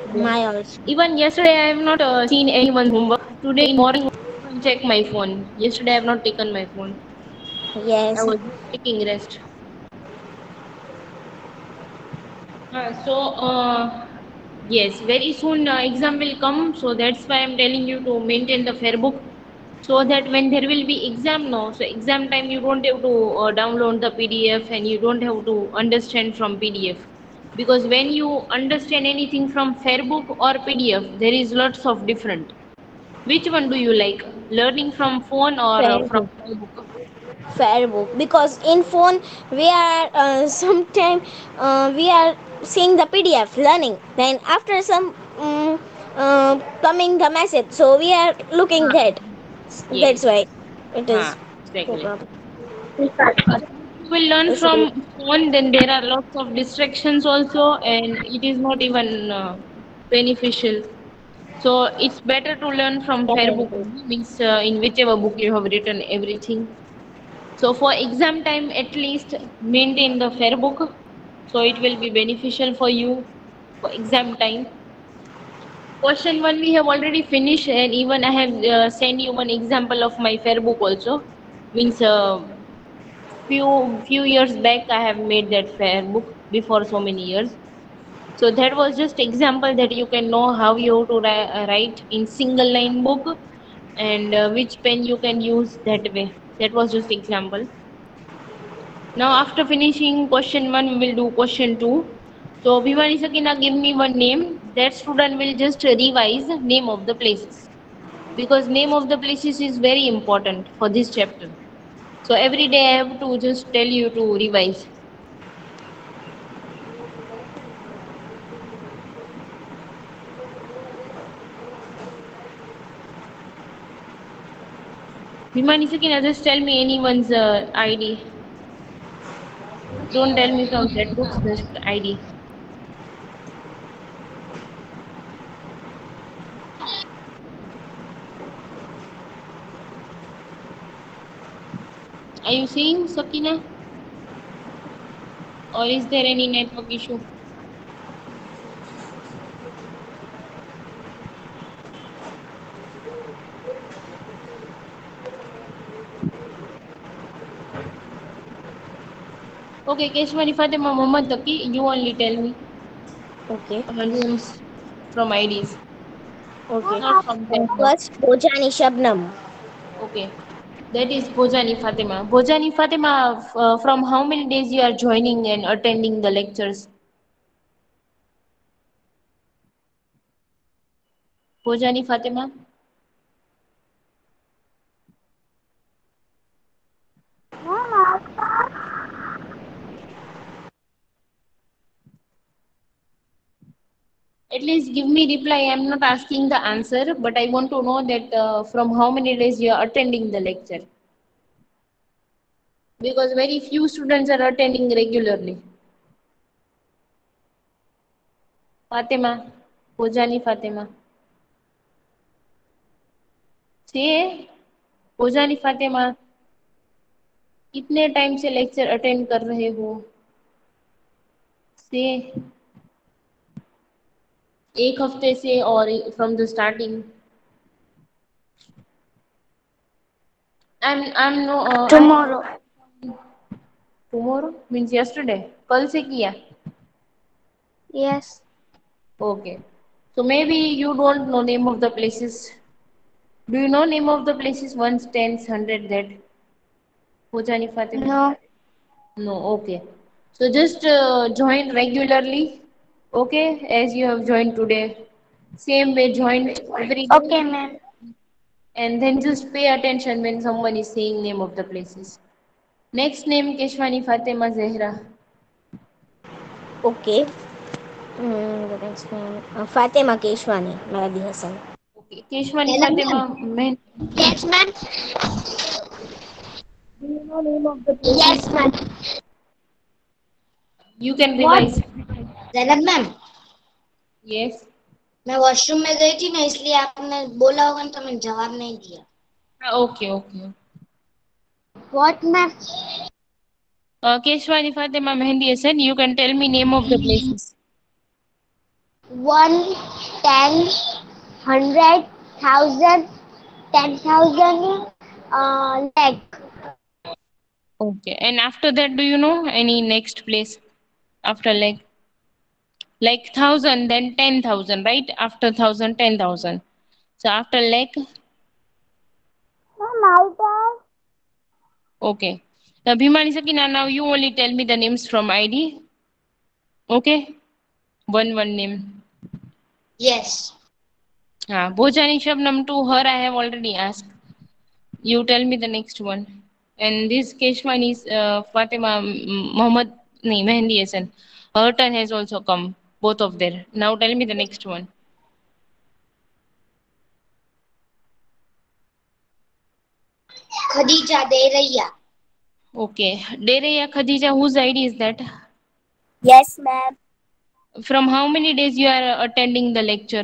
My also. Even yesterday, I have not seen anyone's homework. Today in morning, I will check my phone. Yesterday, I have not taken my phone. I Yes. was just taking rest. Yes, very soon exam will come. So that's why I'm telling you to maintain the fair book, so that when there will be exam, no, so exam time you don't have to download the PDF and you don't have to understand from PDF, because when you understand anything from fair book or PDF, there is lots of different. Which one do you like? Learning from phone or Fair from book. fair book? Fair book, because in phone we are sometime we are seeing the PDF learning, then after some coming the message, so we are looking Huh. that. That's Yes. why it Huh. is so Exactly. problem. If you will learn Basically, from phone, then there are lots of distractions also, and it is not even beneficial. So it's better to learn from fair book definitely. only, means in whichever book you have written everything. So for exam time, at least maintain the fair book, so it will be beneficial for you for exam time. Question one we have already finished, and even I have sent you one example of my fair book also. Means few years back I have made that fair book before so many years. So that was just example that you can know how you have to write in single line book, and which pen you can use that way. That was just example. Now after finishing question one, we will do question two. So Bhimani Sakina, give me one name. That student will just revise the name of the places, because name of the places is very important for this chapter. So every day I have to just tell you to revise. Bhimani Sakina, just tell me anyone's ID. Don't tell me from that books, just ID. Are you seeing Sakina? Or is there any network issue? Okay, Keshwani Fatima Muhammad Taki, you only tell me Okay. names from IDs, Okay. not from that book. First, Bojani Shabnam. Okay, that is Bojani Fatima. Bojani Fatima, from how many days you are joining and attending the lectures? Bojani Fatima? At least give me reply. I'm not asking the answer, but I want to know that from how many days you are attending the lecture. Because very few students are attending regularly. Fatima, Bojani Fatima. से Bojani Fatima, कितने time से lecture attend कर रहे हो? से एक हफ्ते से और from the starting? I'm no I'm Tomorrow. tomorrow means yesterday. कल से किया? Yes. Okay. So maybe you don't know name of the places. Do you know name of the places ones, tens, hundred that? Pujani Fatima? No. No, okay. So just join regularly, okay, as you have joined today. Same way, join every day, Okay, ma'am. and then just pay attention when someone is saying name of the places. Next name, Keshwani Fatima Zehra. Okay. The next name, Fatima Keshwani, Mehdi Hassan. Okay, Keshwani Hello, ma'am. Fatima, man, Yes, ma'am. do you know name of the Yes, places? ma'am. You can What? revise. Zainab ma'am, Yes. मैं washroom में गई थी ना, इसलिए आपने बोला होगा ना, तो मैंने जवाब नहीं दिया. Okay, okay. What, ma'am? Keshwani Fatima Mehendi Hassan, you can tell me name of the places. One, 10, 100, 1000, 10,000, lakh. Okay. And after that, do you know any next place after like thousand, then 10,000, right? After thousand, 10,000. So after lakh, My dad. okay. Now, Bhimani Sakina, now you only tell me the names from ID. Okay? One name. Yes. Bhojani Shabnam to her I have already asked. You tell me the next one. And this Keshwan is Fatima Muhammad nee, Mehndi Hasan. Her turn has also come. Both of them. Now tell me the next one. Khadija Deraya. Okay. Dereya Khadija, whose ID is that? Yes, ma'am. From how many days you are attending the lecture?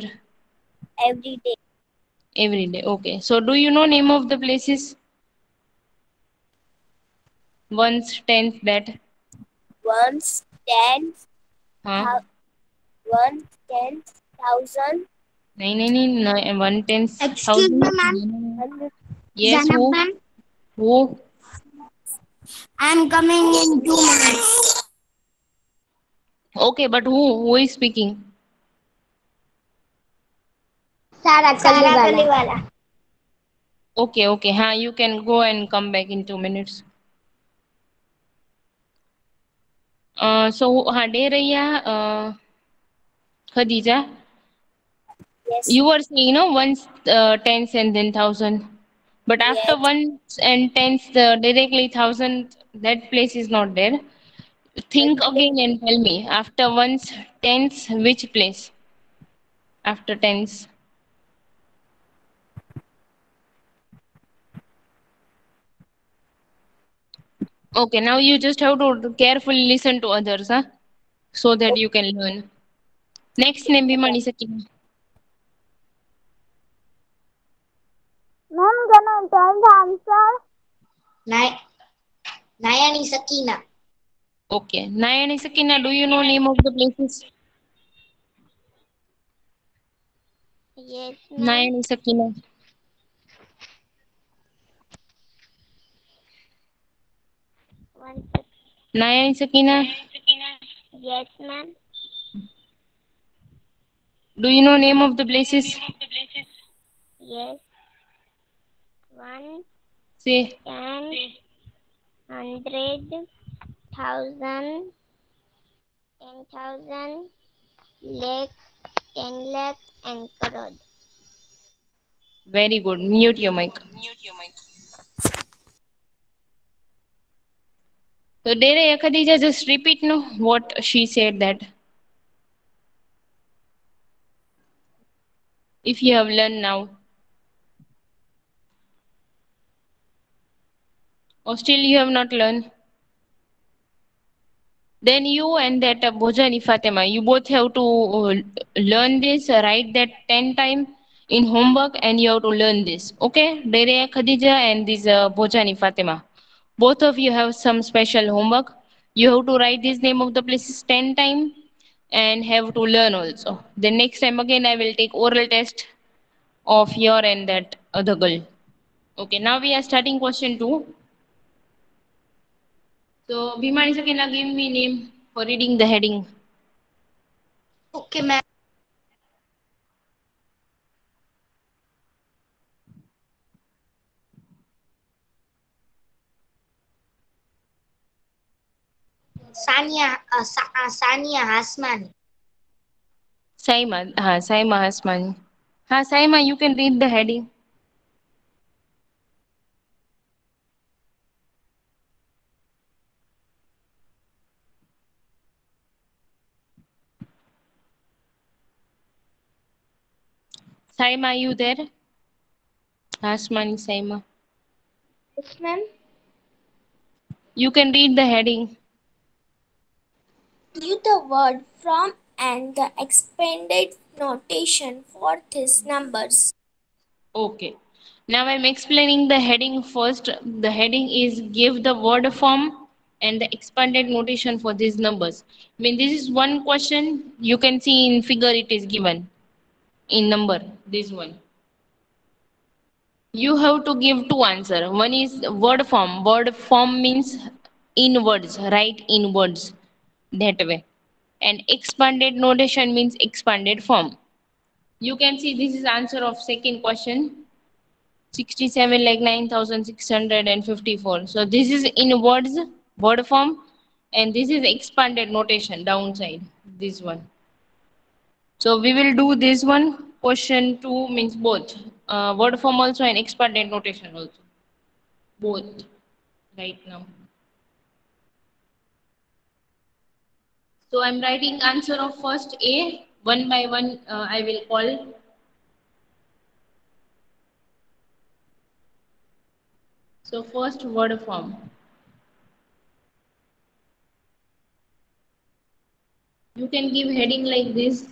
Every day. Every day. Okay. So do you know name of the places? Once, tenth, that. Once, ten, Huh? one, 10,000. नहीं, one tenth Excuse me, thousand. ma'am. Yes, Zainab, who? ma'am. Who? I'm coming in 2 minutes. Okay, but who is speaking? Sara Kaliwala. Okay. You can go and come back in 2 minutes. So, dear Raya, Khadija, Yes. you were saying, once tens and then thousand. But after Yes. ones and tens, directly thousand, that place is not there. Think again and tell me. After ones, tens, which place? After tens. Okay, now you just have to carefully listen to others, huh? So that you can learn. Next name, Bhimani Sakina. Ma'am, can I tell the answer? Nay- Nayani Sakina. Okay. Nayani Sakina, do you know name of the places? Yes, ma'am. Nayani Sakina. One second. Nayani Sakina, Yes, ma'am. do you know name of the places? Yes. One, Say, 10, 100, 1000, 10,000, lakh, 10 lakh, and crore. very good. Mute your mic. So, Dere Khadija, just repeat no what she said that if you have learned now, or still you have not learned, then you and that Bhojani Fatima, you both have to learn this, write that 10 time in homework, and you have to learn this. Okay, Dere Khadija and this Bhojani Fatima. Both of you have some special homework. You have to write this name of the places 10 time and have to learn also. The next time again I will take oral test of your and that other girl. Okay, now we are starting question 2. So Bhimani sir, can you give me name for reading the heading? Okay, ma'am. Sania Hasman. Saima Hasmani. Saima, you can read the heading. Saima, you there? Hasmani, Saima. Yes, ma'am. You can read the heading. You the word from and the expanded notation for these numbers. Okay. Now I'm explaining the heading first. The heading is give the word form and the expanded notation for these numbers. I mean, this is one question you can see in figure it is given in number. This one. You have to give two answer. One is word form. Word form means in words, right? In words. That way. And expanded notation means expanded form. You can see this is answer of second question. 67 like 9654. So this is in words, word form, and this is expanded notation downside. This one. So we will do this one. Question 2 means both. Word form also and expanded notation also. Both right now. So I'm writing answer of first A. One by one I will call. So first word form. You can give heading like this,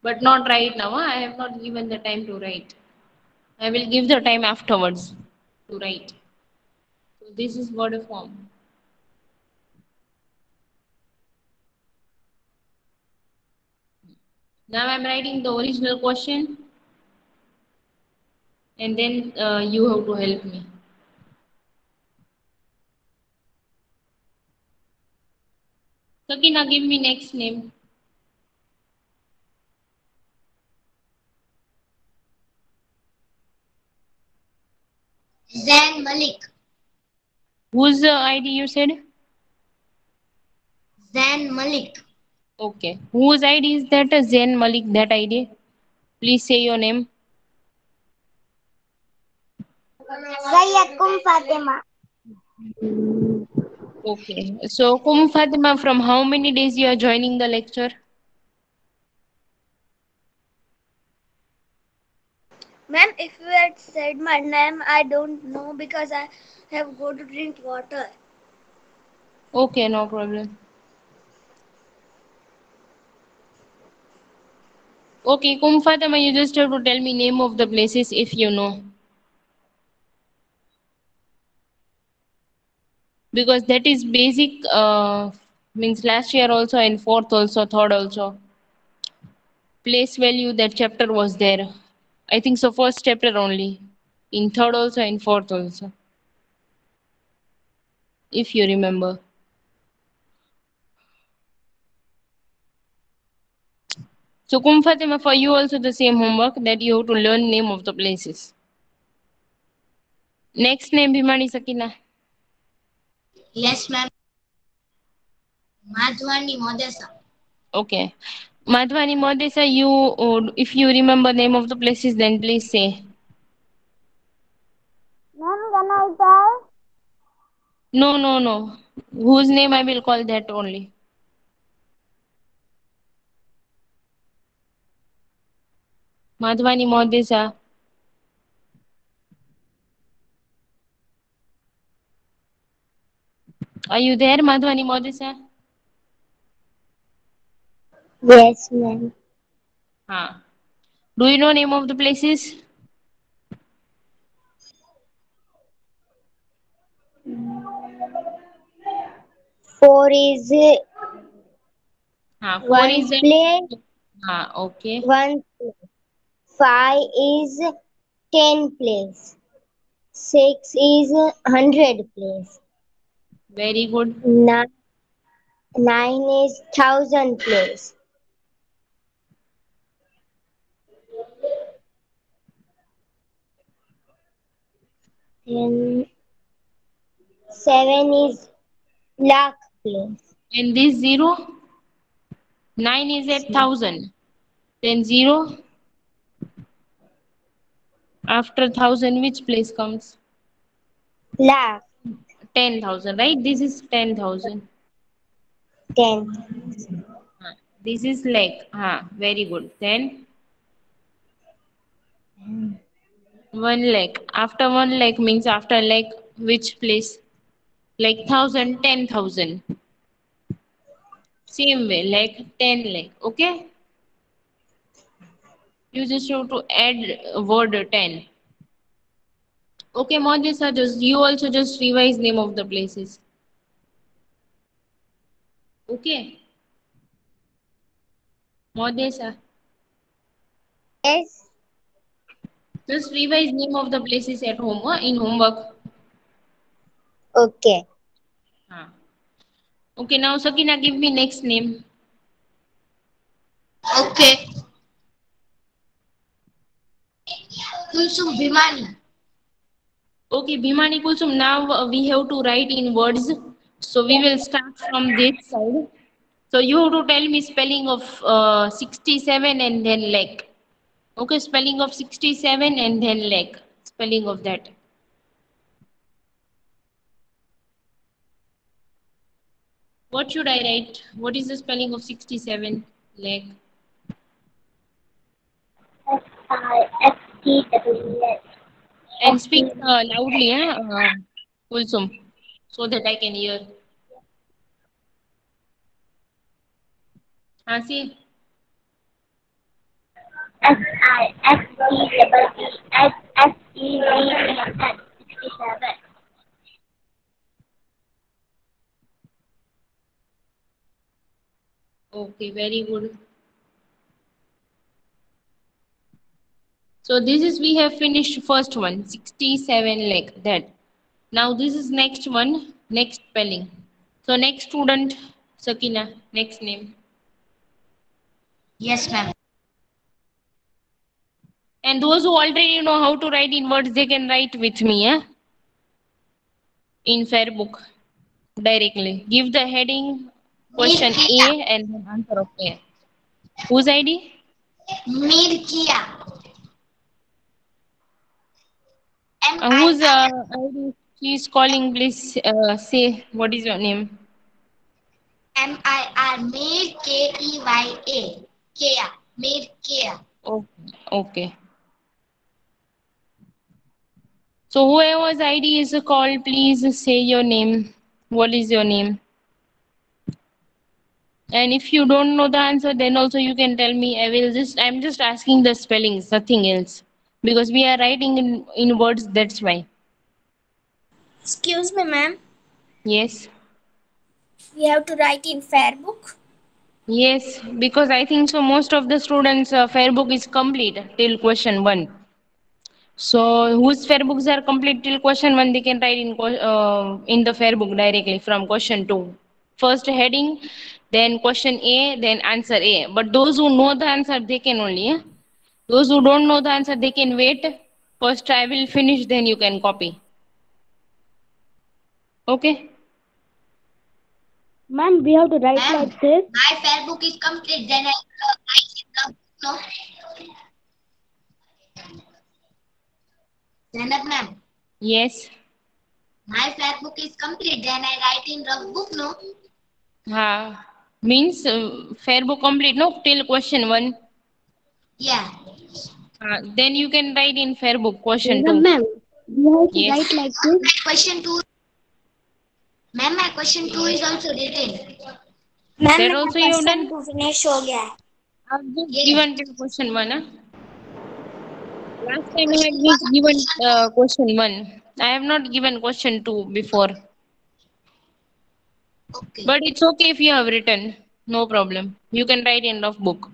but not right now. I have not given the time to write. I will give the time afterwards to write. So this is word form. Now I'm writing the original question, and then you have to help me. Sakina, give me next name. Zain Malik. Whose ID you said? Zain Malik. Okay. Whose ID is that? Zain Malik, that ID. Please say your name. Zayyad Kum Fatima. Okay. So, Fatima, from how many days you are joining the lecture? Ma'am, if you had said my name, I don't know because I have go to drink water. Okay, no problem. Okay, Fatima, you just have to tell me name of the places if you know. Because that is basic, means last year also and fourth also, third also. Place value, that chapter was there. I think so, first chapter only. In third also and fourth also, if you remember. So, Fatima, for you also the same homework that you have to learn name of the places. Next name, Bhimani Sakina. Yes, ma'am. Madhwani Modesa. Okay. Madhvani Modesa, you, if you remember name of the places, then please say. Ma'am, can I tell? No, no, no. Whose name I will call that only. Madhvani Modesa. Are you there, Madhvani Modesa? Yes, ma'am. Huh. Do you know name of the places? Four is Four one is that. place. Okay. One. Five is 10 place. Six is 100 place. Very good. Nine, nine is 1,000 place. And seven is lakh place. And this zero, nine is at thousand. Then zero, after thousand, which place comes? Lakh. 10,000, right? This is 10,000. 10. This is lakh. Very good. Then 1 lakh. After 1 lakh means after lakh, which place? Like 1,000, 10,000. Same way, like 10 lakh. Okay? You just have to add word 10. Okay, Modisa, just you also just revise name of the places. Okay, Modesa. Yes. Just revise name of the places at home in homework. Okay. Huh. Okay, now Sakina, give me next name. Okay. Kulsum Bhimani. Okay, Bhimani Kulsum. Now we have to write in words. So we will start from this side. So you have to tell me spelling of 67 and then leg. Okay, spelling of 67 and then leg. Spelling of that. What should I write? What is the spelling of 67 leg? SISTWS. And speak loudly, Kulsum, so that I can hear. See, SISTEESSEVEN. 67. okay, very good. So this is we have finished first one, 67 like that. Now this is next one, next spelling. So next student, Sakina, next name. Yes, ma'am. And those who already know how to write in words, they can write with me, in fair book directly. Give the heading question Mirkia. A and then answer of A. Whose ID? Mirkia. Whose MIR. ID she is calling? Please say what is your name. MIR. Mir KEYA. Kia. Mirkia. Okay. Okay. So whoever's ID is called, please say your name. What is your name? And if you don't know the answer, then also you can tell me. I'm just asking the spellings, nothing else. Because we are writing in words, that's why. Excuse me, ma'am. Yes. We have to write in fair book. Yes, because I think so most of the students' fair book is complete till question 1. So whose fair books are complete till question 1, they can write in the fair book directly from question 2. First heading, then question A, then answer A. But those who know the answer, they can only. Those who don't know the answer, they can wait. First I will finish, then you can copy. Okay? Ma'am, we have to write like this. My fair book is complete. Then I write in the no. Janet, ma'am. Yes. My fair book is complete. Then I write in rough book, no. Means fair book complete, no? Till question 1. Yeah. Then you can write in fair book question Janet, 2. ma'am. We have to Yes. write like this. My question two. Ma'am, my question two is also written. Ma'am That मेरा also you have question done? Two finish हो गया है I've just ये given till question 1. Last time I question had one just given question two question 1. I have not given question 2 before. Okay But it's okay if you have written. No problem. You can write end of book.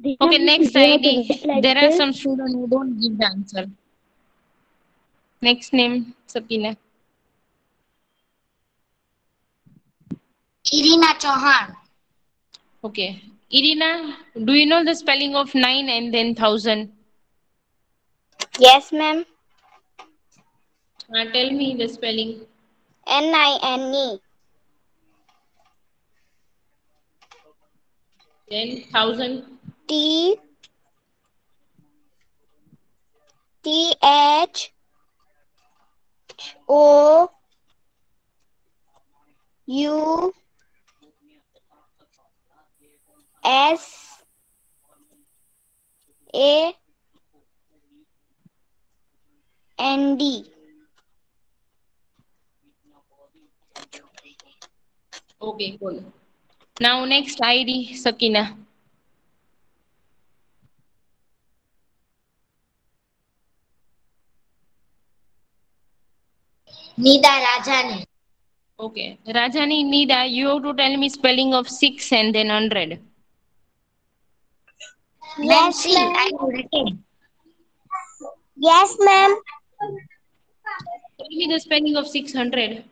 Dina Okay, ma'am, next we have to ID. write like There are this. some students who don't give the answer. Next name, Sakina. Irina Chauhan Okay. Irina, do you know the spelling of 9 and then 1000? Yes, ma'am. Tell me the spelling. NINE. Then 1000. T THOUSAND. Okay, cool. Now next ID, Sakina. Nida Rajani Okay. Rajani, Nida, you have to tell me spelling of 6 and then 100. Ma'am, Yes, see, I ma'am. have written. Yes, ma'am. Tell me the spelling of 600.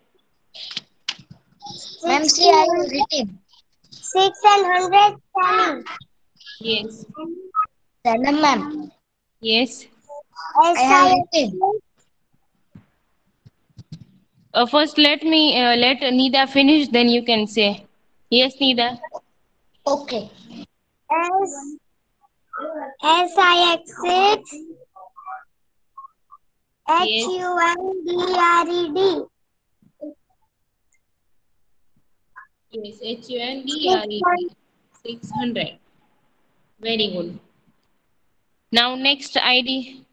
Ma'am, see, 60, I have written. 6 and 100 spelling. Yes. Sanam, ma'am, Yes. I S have I written. First, let Nida finish, then you can say. Yes, Nida. Okay. S SIX 6 Yes. HUNDRED. Yes. 6 HUNDRED. 600. Very good. Now, next ID.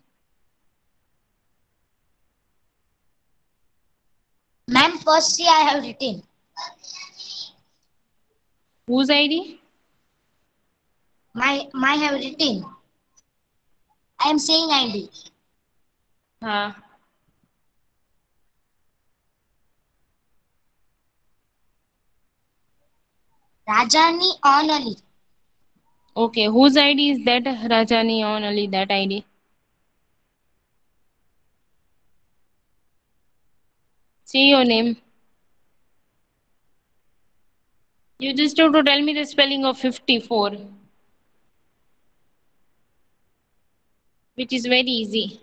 Ma'am, first, see, I have written. Whose ID? My have written. I am saying ID. Uh, Rajani Onali. okay. Whose ID is that? Rajani on only that ID. Say your name. You just have to tell me the spelling of 54, which is very easy.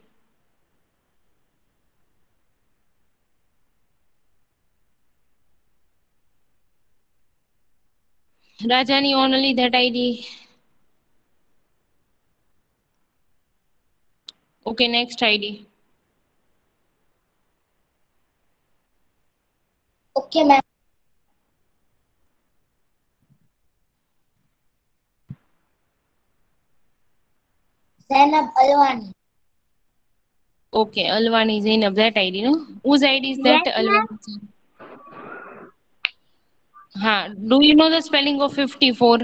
Rajani on only that ID. Okay, next ID. Okay, ma'am. Zainab Alwani. Okay, Alwani Zainab, that ID, no? Whose ID is that? Yes, ma'am. Alwani. Do you know the spelling of 54?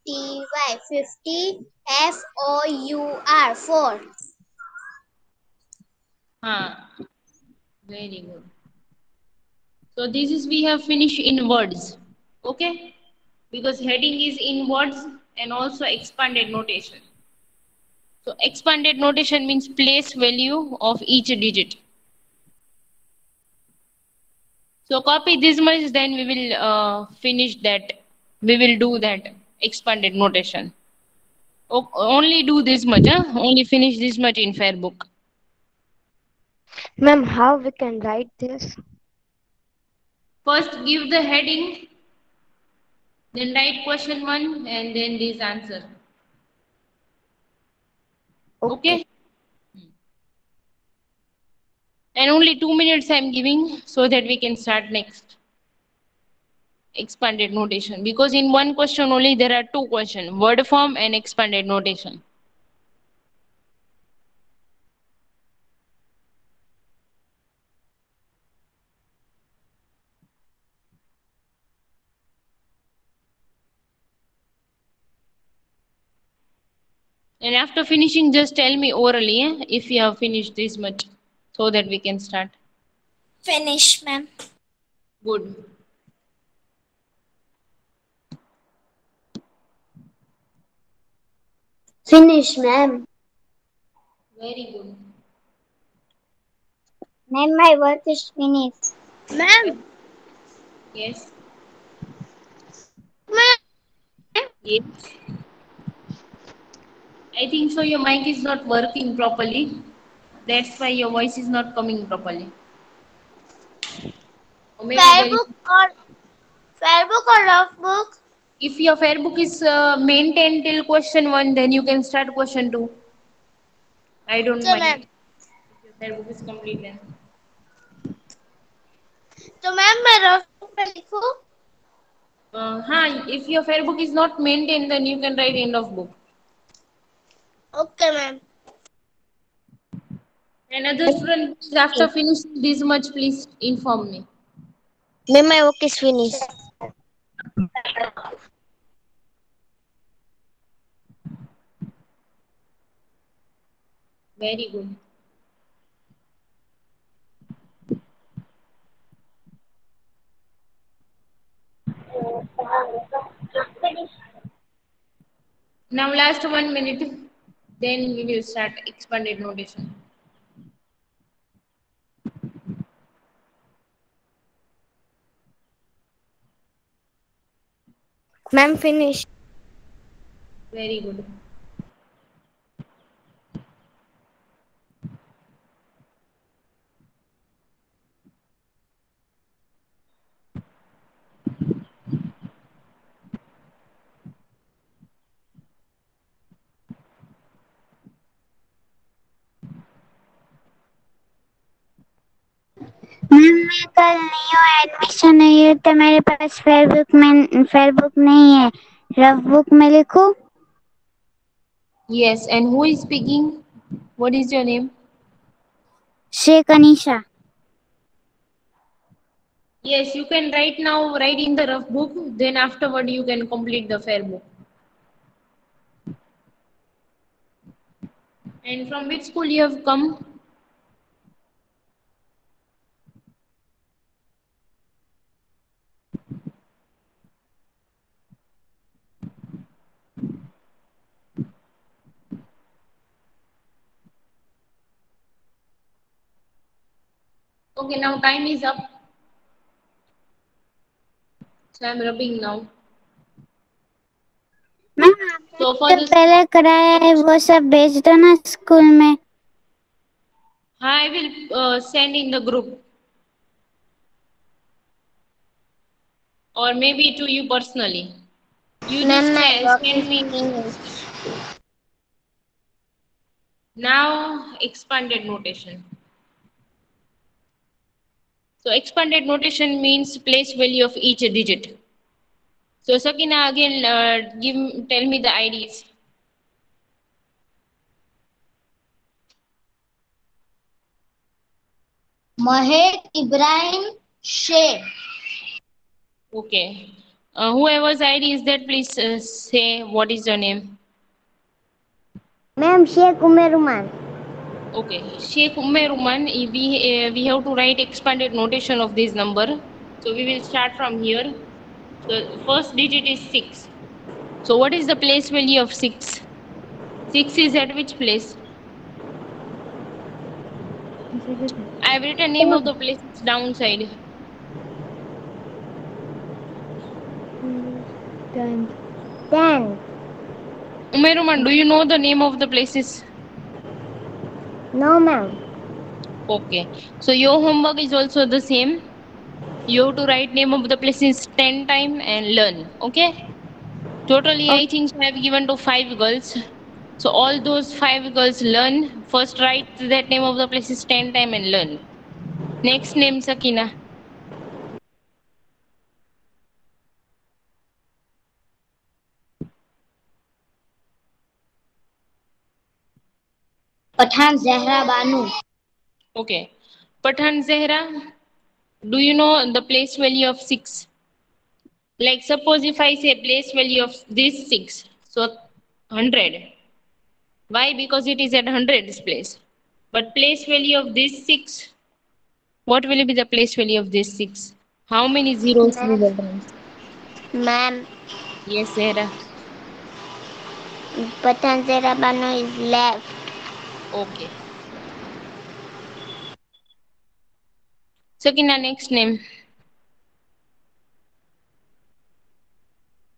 FIFTY 50 FOUR 4. Very good. So this is we have finished in words. Okay? Because heading is in words and also expanded notation. So expanded notation means place value of each digit. So copy this much, then we will finish that. We will do that expanded notation. Only do this much, huh? Only finish this much in Fairbook. Ma'am, how we can write this? First, give the heading, then write question one, and then this answer. Okay. Okay? And only 2 minutes I'm giving so that we can start next expanded notation. Because in one question only there are two questions, word form and expanded notation. And after finishing, just tell me orally if you have finished this much so that we can start. Finish, ma'am. Good. Finish, ma'am. Very good. Ma'am, my work is finished. Ma'am. Yes. Ma'am. Yes. I think so. Your mic is not working properly. That's why your voice is not coming properly. Or maybe there is. Fairbook or Fairbook or rough book? If your fair book is maintained till question one, then you can start question two. I don't So, mind. ma'am. If your fair book is complete, then. तो ma'am मैं rough book में लिखूं? If your fair book is not maintained, then you can write end of book. Okay, ma'am. Another student, after finishing this much, please inform me. Ma'am, my work is finished. Very good. Now last 1 minute, then we will start expanded notation. Ma'am, finish. Very good. Ma'am मैं कल new admission हुई है तो मेरे पास fair book नहीं है, rough book में लिखूं? Yes, and who is speaking? What is your name? Sheikh Anisha. Yes, you can write now, write in the rough book, then afterward you can complete the fair book. And from which school you have come? Okay, now time is up. So I'm rubbing now. Ma'am So आपने for जो this, पहले कराया है वो सब भेज दो ना स्कूल में। I will send in the group or maybe to you personally. You Ma'am, just my work is send me finished. now expanded notation. So expanded notation means place value of each digit. So Sakina again tell me the IDs. Mahek Ibrahim Sheikh. Okay. Whoever's ID is that, please say what is your name. Ma'am, Sheikh Umeruman. Okay. Sheikh Umeruman, we have to write expanded notation of this number. So we will start from here. So first digit is 6. So what is the place value of 6? 6 is at which place? I have written name of the place, it's downside. 10. 10. Umeruman, do you know the name of the places? No, ma'am. Okay. So your homework is also the same. You have to write name of the places 10 times and learn. Okay? Totally, I think I have given to 5 girls. So all those 5 girls learn. First write that name of the places 10 times and learn. Next name Sakina. Pathan Zahra Banu. Okay. Pathan Zehra, do you know the place value of 6? Like suppose if I say place value of this 6, so 100. Why? Because it is at 100's place. But place value of this 6, what will be the place value of this 6? How many zeros we will write? Ma'am, Yes, Zehra. Patanjera Banu is left. Okay. Sakina, next name.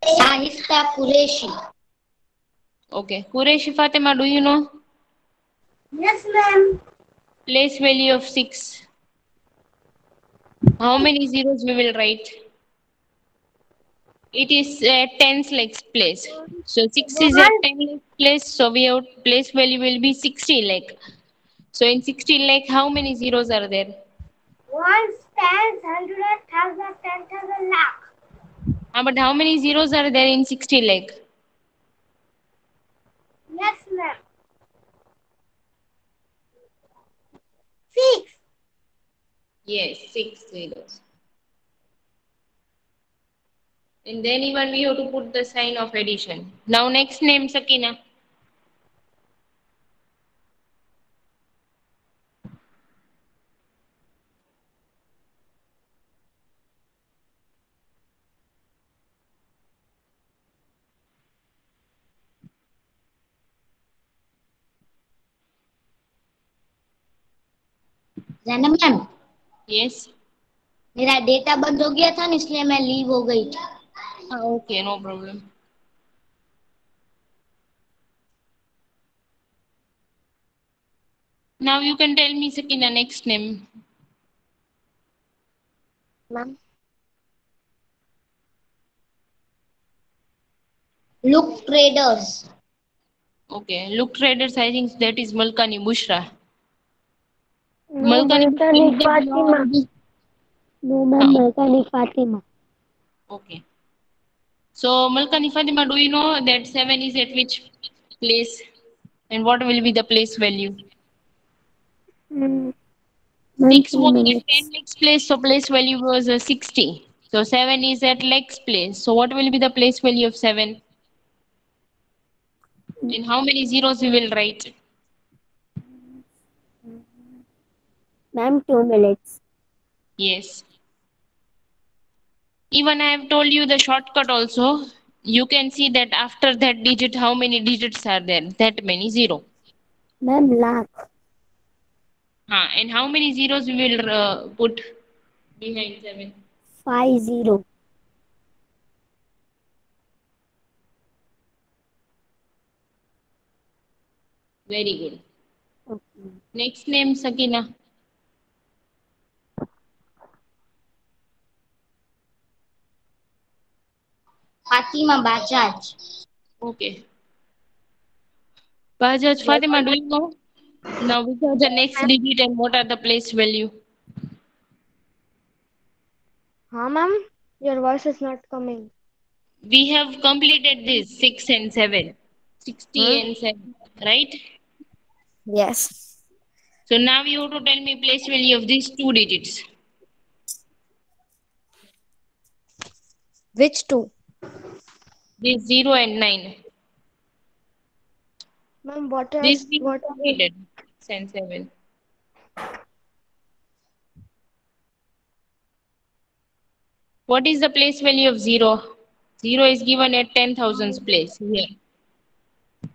Sahista Qureshi. Okay. Qureshi Fatima, do you know Yes, ma'am. place value of 6? How many zeros we will write? It is at tens lakhs place. So 6 is at 10 lakhs place. So we have place value will be 60 lakh. So in 60 lakh, how many zeros are there? Ones, tens, hundred, thousand, 10,000 lakh. But how many zeros are there in 60 lakh? Yes, ma'am. 6. Yes, 6 zeros. And then even we have to put the sign of addition. Now next name Sakina. Zainab ma'am, Yes. मेरा data बंद हो गया था ना, इसलिए मैं leave हो गई थी। Okay, no problem. Now you can tell me Sakina next name. Ma'am. Look traders. Okay, look traders. I think that is Malkani Bushra. No, Malkani Bushra Balkani is that Fatima. No, ma'am, huh. Balkani Fatima. Okay. So Malkani Fatima, do you know that 7 is at which place and what will be the place value? Mm, ma'am, 6 2 was at 10 minutes. legs place, so place value was 60. So 7 is at legs place. So what will be the place value of 7? And how many zeros we will write? Ma'am, 2 minutes. Yes. Even I have told you the shortcut also. You can see that after that digit, how many digits are there? That many zero. Ma'am, lakh. And how many zeros we will put behind 7? 50. Very good. Okay. Next name, Sakina. Fatima Bajaj. Okay. Bajaj Yes. Fatima, do you know? Now which are the next digit and what are the place value? Huh, ma'am? Your voice is not coming. We have completed this 6 and 7. 60 Huh? and 7, right? Yes. So now you have to tell me place value of these two digits. Which two? This 0 and 9. Ma'am, This we what have is completed. 6 and 7. What is the place value of 0? 0 is given at 10,000's place here.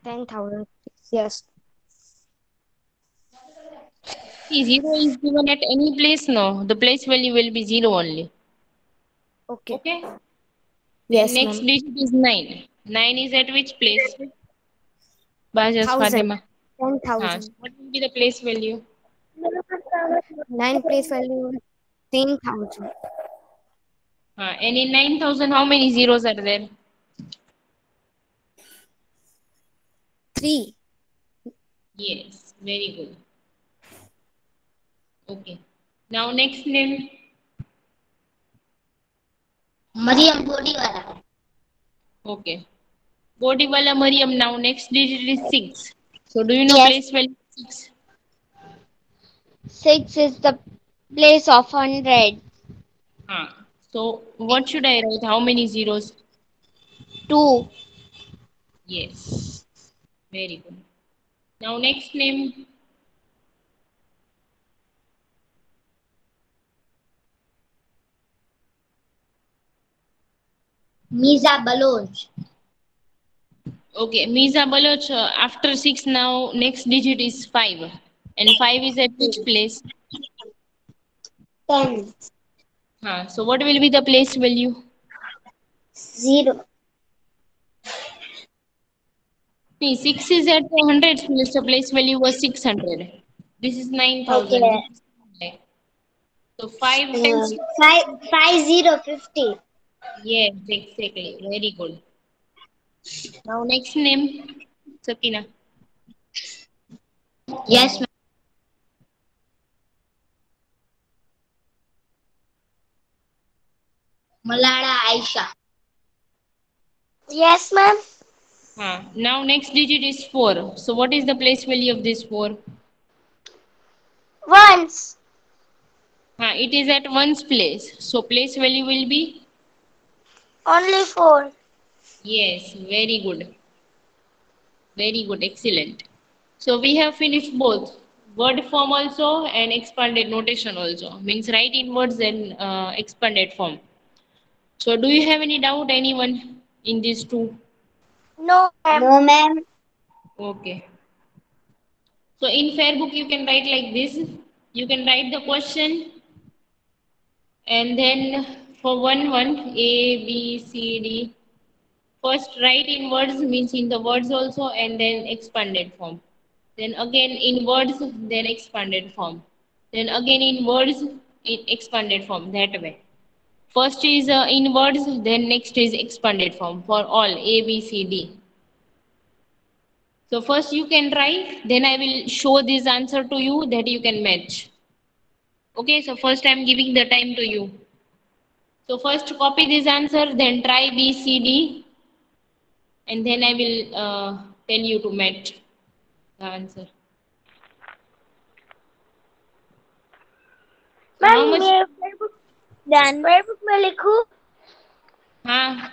10,000? Yes. See, 0 is given at any place, no. The place value will be 0 only. Okay. Okay? Then Yes, next ma'am. digit is 9. 9 is at which place? Bajas 1,000. Fatima. So 10,000. what will be the place value? 9 place value is 10,000. And in 9,000, how many zeros are there? 3. Yes, very good. Okay. Now next name. Mariam Bodiwala. Okay. Bodiwala Mariam. Now next digit is 6. So do you know Yes, place value 6? 6 is the place of 100. So what should I write? How many zeros? 2. Yes. Very good. Now next name. Miza Baloch. Okay. Miza Baloch. After 6 now next digit is 5. And 5 is at which place? 10. So what will be the place value? 0. See, 6 is at 100 place. The place value was 600. This is 9,000. Okay. This is 5. So 5 times 2. 50. Yes, exactly. Very good. Now next name, Sakina. Yes, ma'am. Malala Aisha. Yes, ma'am. Now next digit is 4. So what is the place value of this 4? Once. It is at one's place. So place value will be? Only 4. Yes, very good. Very good. Excellent. So we have finished both word form also and expanded notation also. Means write in words and expanded form. So do you have any doubt anyone in these two? No, ma'am. No, ma'am. Okay. So in Fairbook you can write like this. You can write the question and then for one A, B, C, D. First write in words means in the words also and then expanded form. Then again in words, then expanded form. Then again in words, in expanded form, that way. First is in words, then next is expanded form for all A, B, C, D. So first you can try, then I will show this answer to you that you can match. Okay, so first I am giving the time to you. So first copy this answer, then try B, C, D, and then I will tell you to match the answer. So how ma'am much? ये Facebook Done. Facebook में लिखूं? हाँ,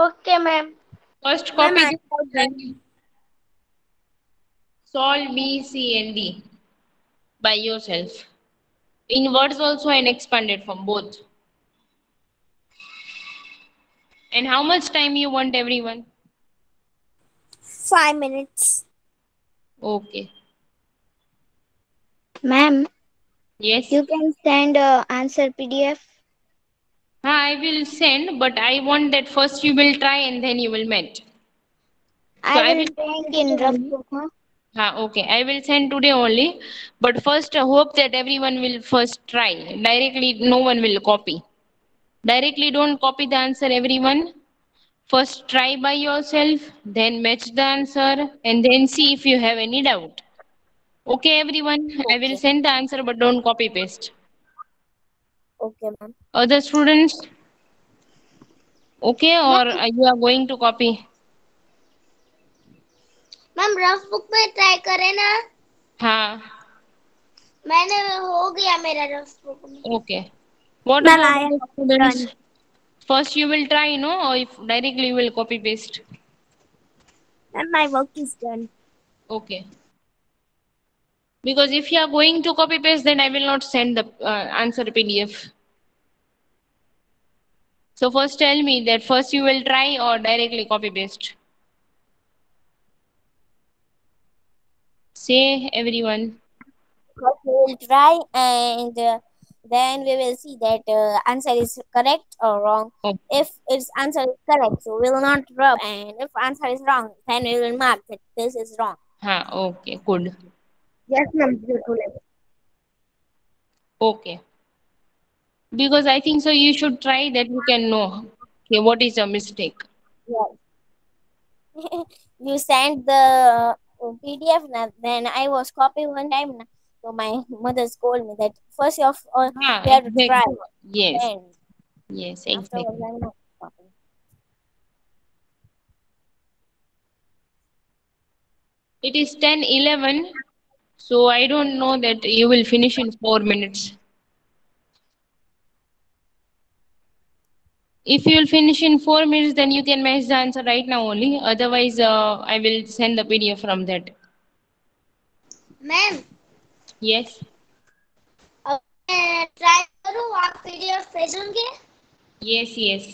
okay ma'am. first Ma'am, copy I this, then solve B, C, and D by yourself. In words also and expanded form both. And how much time you want everyone? 5 minutes. Okay. Ma'am, Yes. you can send answer PDF. I will send, but I want that first you will try and then you will match. So I I will will send send today in rough only. book, huh? Okay. I will send today only. But first, I hope that everyone will first try. Directly, no one will copy. Directly, don't copy the answer, everyone. First, try by yourself, then match the answer, and then see if you have any doubt. Okay, everyone. I will Okay. send the answer, but don't copy paste. Okay, ma'am. Other students, okay, or you are going to copy? Ma'am rough book में try करें ना. हाँ. मैंने हो गया मेरा rough book में. Okay. What Ma'am, about I other have students? done. First, you will try, no, or if directly you will copy paste. Ma'am, my work is done. Okay. Because if you are going to copy paste, then I will not send the answer PDF. So first tell me that first you will try or directly copy paste. Say everyone. First we will try, and then we will see that answer is correct or wrong. Oh, If its answer is correct, so we will not rub, and if answer is wrong, then we will mark that this is wrong. okay, good. Yes ma'am बिल्कुल. Okay. Because I think so you should try that you can know okay, what is a mistake. Yes. You sent the PDF, then I was copying one time. So my mother scolded me that first of all you have to try, Exactly. Yes, then yes, afterwards exactly. I'm not copying. It is 10:11, so I don't know that you will finish in 4 minutes. If you will finish in 4 minutes, then you can match the answer right now only. Otherwise, I will send the PDF from that. Ma'am Yes, अब मैं try करूँ आप PDF भेजोगे. yes, yes.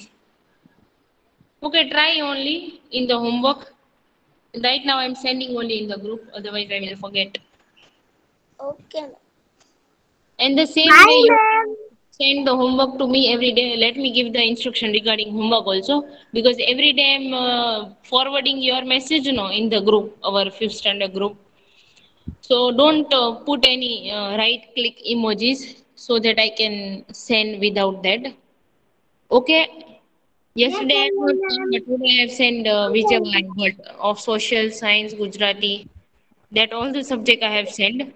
Okay, try only in the homework. Right now, I'm sending only in the group. Otherwise, I will forget. Okay. And the same way, you send the homework to me every day. Let me give the instruction regarding homework also, because every day I'm forwarding your message, in the group, our fifth standard group. So don't put any right click emojis so that I can send without that. Okay. Yesterday I have not sent, but today I have sent whichever I got of social science, Gujarati. That all the subject I have sent.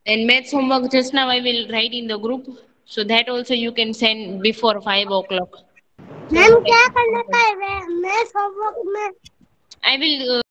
And maths homework just now I will write in the group. So that also you can send before 5 o'clock. So ma'am that क्या करना है मैं homework में. I will